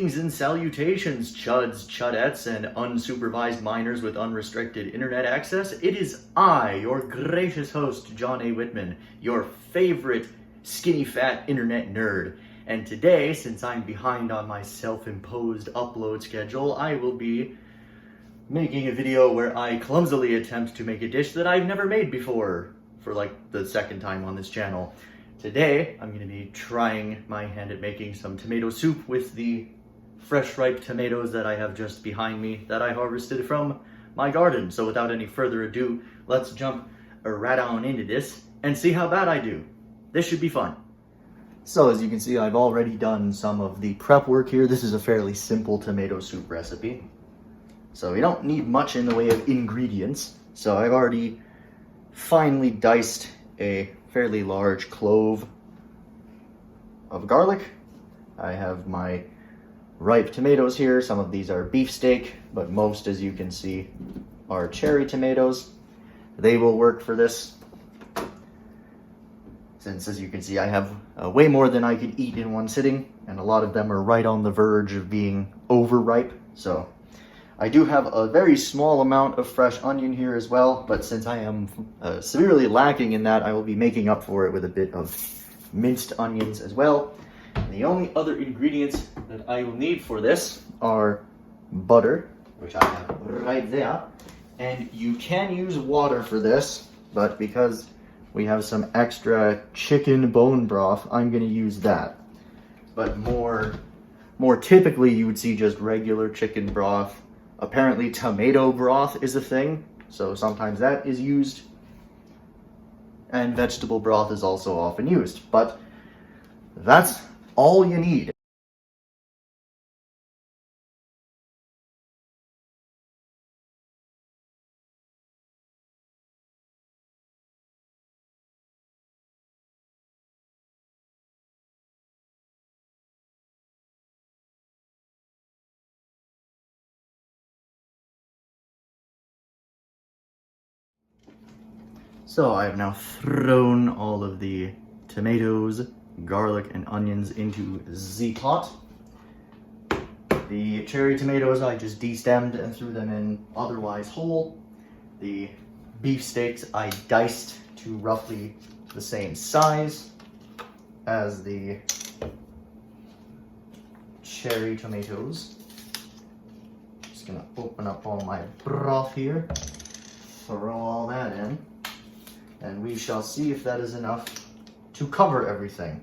Greetings and salutations, chuds, chudettes, and unsupervised minors with unrestricted internet access. It is I, your gracious host, John A. Whitman, your favorite skinny fat internet nerd. And today, since I'm behind on my self-imposed upload schedule, I will be making a video where I clumsily attempt to make a dish that I've never made before, for like the second time on this channel. Today, I'm going to be trying my hand at making some tomato soup with the fresh ripe tomatoes that I have just behind me that I harvested from my garden. So without any further ado, let's jump right on into this and see how bad I do. This should be fun. So as you can see, I've already done some of the prep work here. This is a fairly simple tomato soup recipe. So we don't need much in the way of ingredients. So I've already finely diced a fairly large clove of garlic. I have my ripe tomatoes here. Some of these are beefsteak, but most, as you can see, are cherry tomatoes. They will work for this, since, as you can see, I have way more than I could eat in one sitting, and a lot of them are right on the verge of being overripe. So I do have a very small amount of fresh onion here as well, but since I am severely lacking in that, I will be making up for it with a bit of minced onions as well. And the only other ingredients that I will need for this are butter, which I have right there, and you can use water for this, but because we have some extra chicken bone broth, I'm going to use that. But more typically, you would see just regular chicken broth. Apparently tomato broth is a thing, so sometimes that is used. And vegetable broth is also often used, but that's all you need. So I have now thrown all of the tomatoes, garlic, and onions into the pot. The cherry tomatoes I just destemmed and threw them in otherwise whole. The beef steaks I diced to roughly the same size as the cherry tomatoes. Just gonna open up all my broth here, throw all that in, and we shall see if that is enough to cover everything.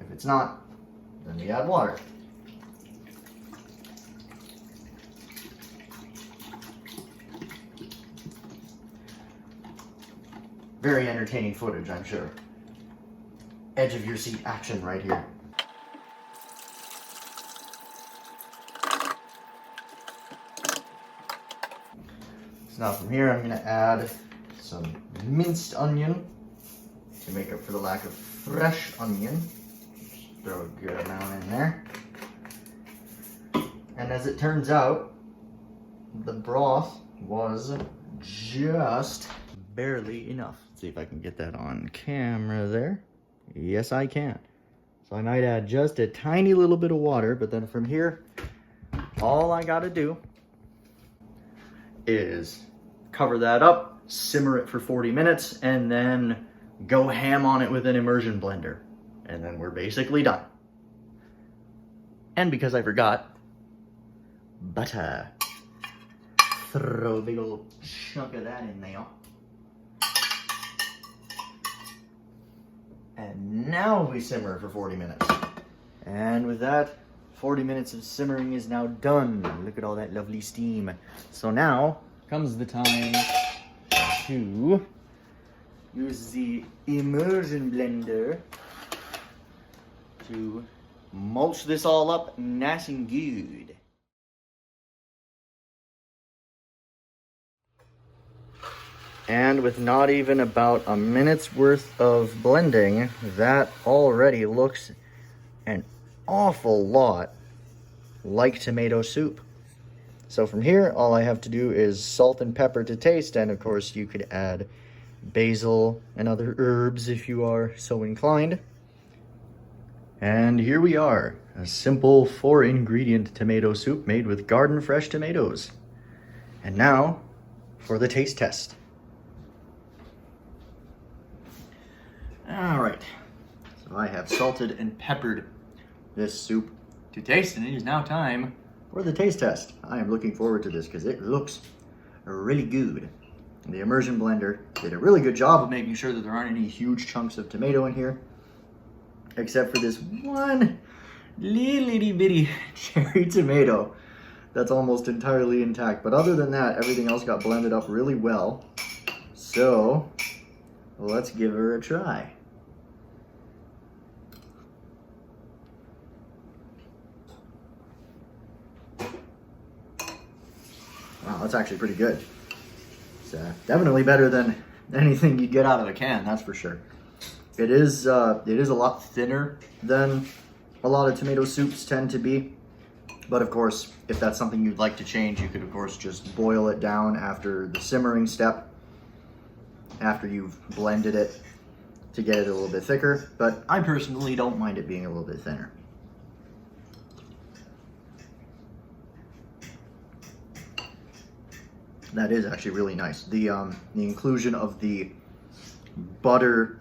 If it's not, then we add water. Very entertaining footage, I'm sure. Edge of your seat action right here. So now from here, I'm gonna add some minced onion to make up for the lack of fresh onion. Just throw a good amount in there. And as it turns out, the broth was just barely enough. Let's see if I can get that on camera there. Yes, I can. So I might add just a tiny little bit of water, but then from here, all I gotta do is cover that up, simmer it for 40 minutes, and then go ham on it with an immersion blender. And then we're basically done. And because I forgot, butter. Throw a big old chunk of that in there. And now we simmer for 40 minutes. And with that, 40 minutes of simmering is now done. Look at all that lovely steam. So now comes the time to use the immersion blender to mulch this all up nice and good. And with not even about a minute's worth of blending, that already looks an awful lot like tomato soup. So from here, all I have to do is salt and pepper to taste, and of course you could add basil and other herbs if you are so inclined. And here we are. A simple 4-ingredient tomato soup made with garden fresh tomatoes. And now for the taste test. All right, so I have salted and peppered this soup to taste, and it is now time for the taste test. I am looking forward to this because it looks really good. The immersion blender did a really good job of making sure that there aren't any huge chunks of tomato in here, except for this one little itty bitty cherry tomato that's almost entirely intact. But other than that, everything else got blended up really well. So let's give her a try. Wow, that's actually pretty good. It's definitely better than anything you get out of a can, that's for sure. It is a lot thinner than a lot of tomato soups tend to be. But of course, if that's something you'd like to change, you could of course just boil it down after the simmering step, after you've blended it, to get it a little bit thicker. But I personally don't mind it being a little bit thinner. That is actually really nice. The inclusion of the butter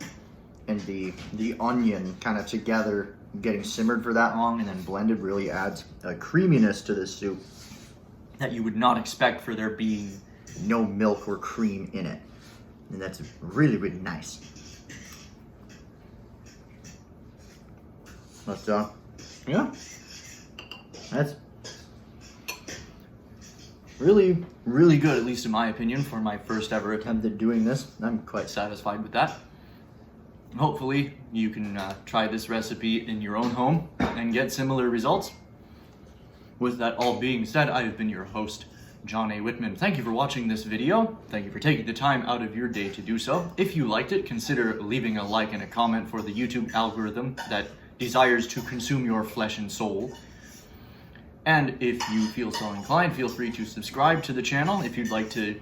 and the onion kind of together, getting simmered for that long and then blended, really adds a creaminess to this soup that you would not expect for there being no milk or cream in it. And that's really, really nice. But yeah, that's really, really good, at least in my opinion, for my first ever attempt at doing this. I'm quite satisfied with that. Hopefully you can try this recipe in your own home and get similar results. With that all being said, I have been your host, John A. Whitman. Thank you for watching this video. Thank you for taking the time out of your day to do so. If you liked it, consider leaving a like and a comment for the YouTube algorithm that desires to consume your flesh and soul. And if you feel so inclined, feel free to subscribe to the channel if you'd like to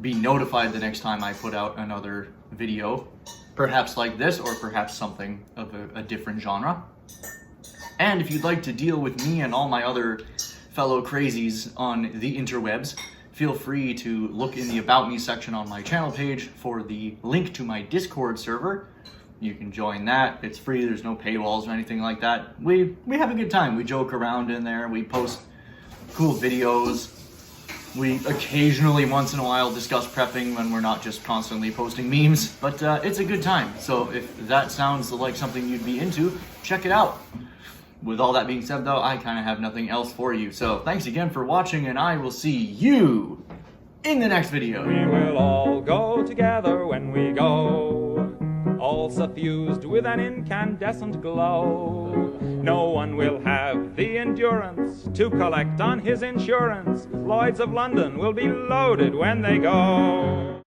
be notified the next time I put out another video, perhaps like this or perhaps something of a different genre. And if you'd like to deal with me and all my other fellow crazies on the interwebs, feel free to look in the About Me section on my channel page for the link to my Discord server. You can join that. It's free. There's no paywalls or anything like that. We have a good time. We joke around in there. We post cool videos. We occasionally, once in a while, discuss prepping when we're not just constantly posting memes. But it's a good time. So if that sounds like something you'd be into, check it out. With all that being said, though, I kind of have nothing else for you. So thanks again for watching, and I will see you in the next video. We will all go together when we go, all suffused with an incandescent glow. No one will have the endurance to collect on his insurance. Lloyds of London will be loaded when they go.